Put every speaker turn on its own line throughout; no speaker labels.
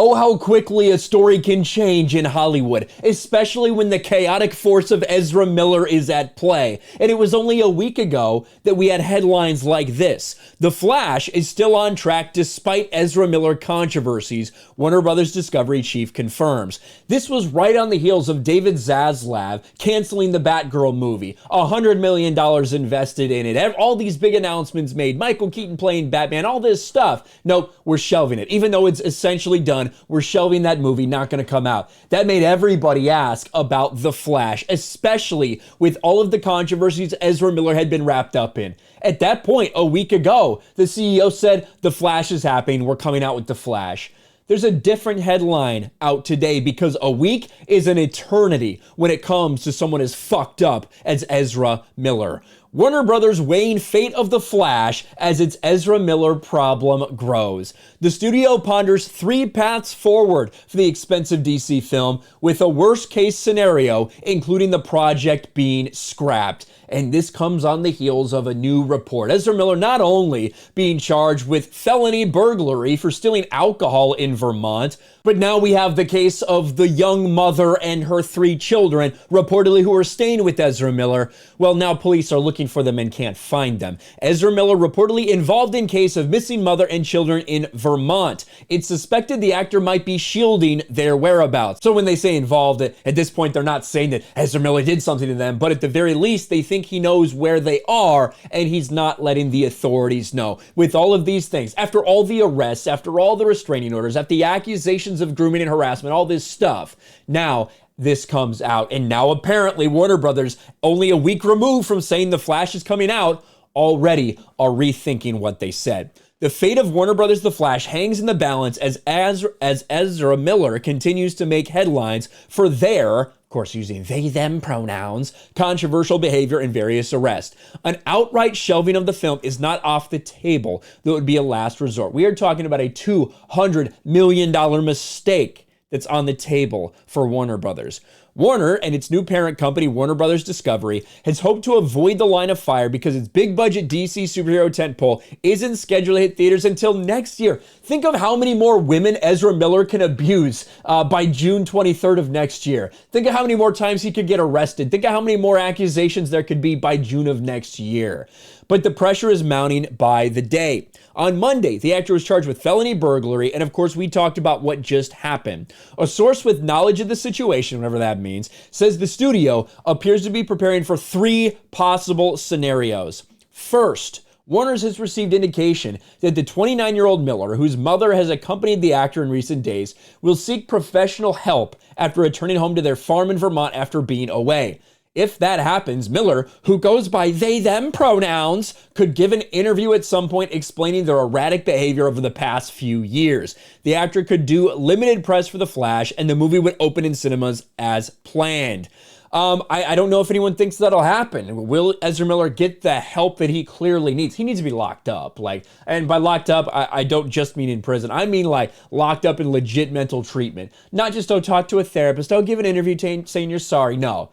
Oh, how quickly a story can change in Hollywood, especially when the chaotic force of Ezra Miller is at play. And it was only a week ago that we had headlines like this. The Flash is still on track despite Ezra Miller controversies, Warner Brothers Discovery chief confirms. This was right on the heels of David Zaslav canceling the Batgirl movie. $100 million invested in it. All these big announcements made. Michael Keaton playing Batman, all this stuff. No, we're shelving it. Even though it's essentially done, we're shelving that movie, not going to come out. That made everybody ask about The Flash, especially with all of the controversies Ezra Miller had been wrapped up in. At that point, a week ago, the CEO said, The Flash is happening, we're coming out with The Flash. There's a different headline out today because a week is an eternity when it comes to someone as fucked up as Ezra Miller. Warner Brothers weighing fate of The Flash as its Ezra Miller problem grows. The studio ponders 3 paths forward for the expensive DC film, with a worst-case scenario, including the project being scrapped. And this comes on the heels of a new report. Ezra Miller not only being charged with felony burglary for stealing alcohol in Vermont, but now we have the case of the young mother and her 3 children, reportedly who are staying with Ezra Miller. Well, now police are looking for them and can't find them. Ezra Miller reportedly involved in case of missing mother and children in Vermont. It's suspected the actor might be shielding their whereabouts. So when they say involved, at this point, they're not saying that Ezra Miller did something to them, but at the very least, they think he knows where they are and he's not letting the authorities know. With all of these things, after all the arrests, after all the restraining orders, after the accusations of grooming and harassment, all this stuff, now this comes out. And now apparently Warner Brothers, only a week removed from saying The Flash is coming out, already are rethinking what they said. The fate of Warner Brothers' The Flash hangs in the balance as Ezra Miller continues to make headlines for their, of course using they-them pronouns, controversial behavior and various arrests. An outright shelving of the film is not off the table, though it would be a last resort. We are talking about a $200 million mistake that's on the table for Warner Brothers. Warner and its new parent company, Warner Brothers Discovery, has hoped to avoid the line of fire because its big-budget DC superhero tentpole isn't scheduled to hit theaters until next year. Think of how many more women Ezra Miller can abuse by June 23rd of next year. Think of how many more times he could get arrested. Think of how many more accusations there could be by June of next year. But the pressure is mounting by the day. On Monday, the actor was charged with felony burglary, and of course, we talked about what just happened. A source with knowledge of the situation, whatever that means, says the studio appears to be preparing for 3 possible scenarios. First, Warner's has received indication that the 29-year-old Miller, whose mother has accompanied the actor in recent days, will seek professional help after returning home to their farm in Vermont after being away. If that happens, Miller, who goes by they-them pronouns, could give an interview at some point explaining their erratic behavior over the past few years. The actor could do limited press for The Flash, and the movie would open in cinemas as planned. I don't know if anyone thinks that'll happen. Will Ezra Miller get the help that he clearly needs? He needs to be locked up. And by locked up, I don't just mean in prison. I mean locked up in legit mental treatment. Not just, talk to a therapist, give an interview saying you're sorry. No.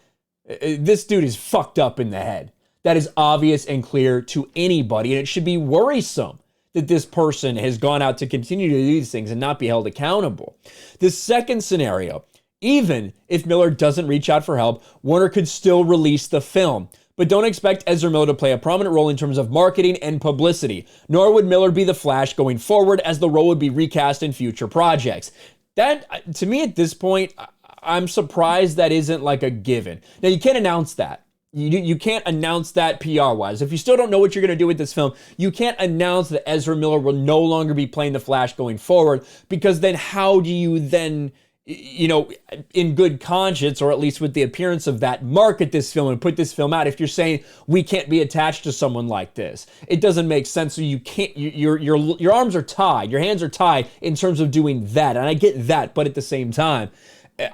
This dude is fucked up in the head. That is obvious and clear to anybody, and it should be worrisome that this person has gone out to continue to do these things and not be held accountable. The second scenario, even if Miller doesn't reach out for help, Warner could still release the film. But don't expect Ezra Miller to play a prominent role in terms of marketing and publicity, nor would Miller be the Flash going forward, as the role would be recast in future projects. That, to me at this point, I'm surprised that isn't like a given. Now, you can't announce that. You can't announce that PR-wise. If you still don't know what you're going to do with this film, you can't announce that Ezra Miller will no longer be playing the Flash going forward, because then how do you then, in good conscience, or at least with the appearance of that, market this film and put this film out if you're saying we can't be attached to someone like this? It doesn't make sense. So you can't, your arms are tied, your hands are tied in terms of doing that. And I get that, but at the same time,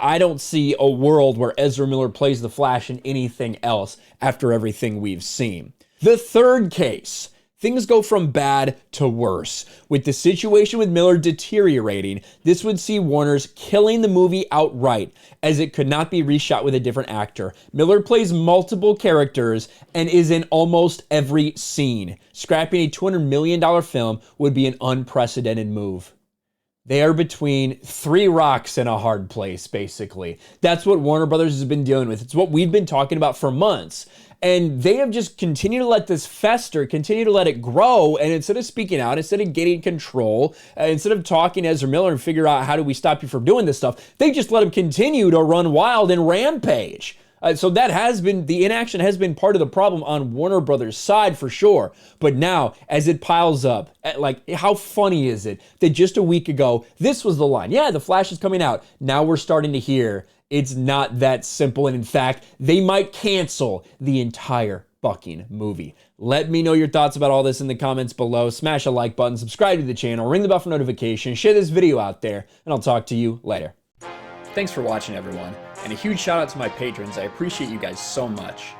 I don't see a world where Ezra Miller plays the Flash in anything else after everything we've seen. The third case, things go from bad to worse. With the situation with Miller deteriorating, this would see Warner's killing the movie outright, as it could not be reshot with a different actor. Miller plays multiple characters and is in almost every scene. Scrapping a $200 million film would be an unprecedented move. They are between three rocks and a hard place, basically. That's what Warner Brothers has been dealing with. It's what we've been talking about for months. And they have just continued to let this fester, continue to let it grow. And instead of speaking out, instead of getting control, instead of talking to Ezra Miller and figure out how do we stop you from doing this stuff, they just let him continue to run wild and rampage. So that has been, the inaction has been part of the problem on Warner Brothers' side for sure. But now, as it piles up, like, how funny is it that just a week ago, this was the line. Yeah, The Flash is coming out. Now we're starting to hear it's not that simple. And in fact, they might cancel the entire fucking movie. Let me know your thoughts about all this in the comments below. Smash a like button, subscribe to the channel, ring the bell for notifications, share this video out there, and I'll talk to you later. Thanks for watching, everyone. And a huge shout out to my patrons. I appreciate you guys so much.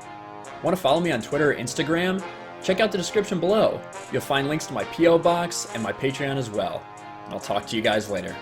Want to follow me on Twitter or Instagram? Check out the description below. You'll find links to my P.O. box and my Patreon as well. And I'll talk to you guys later.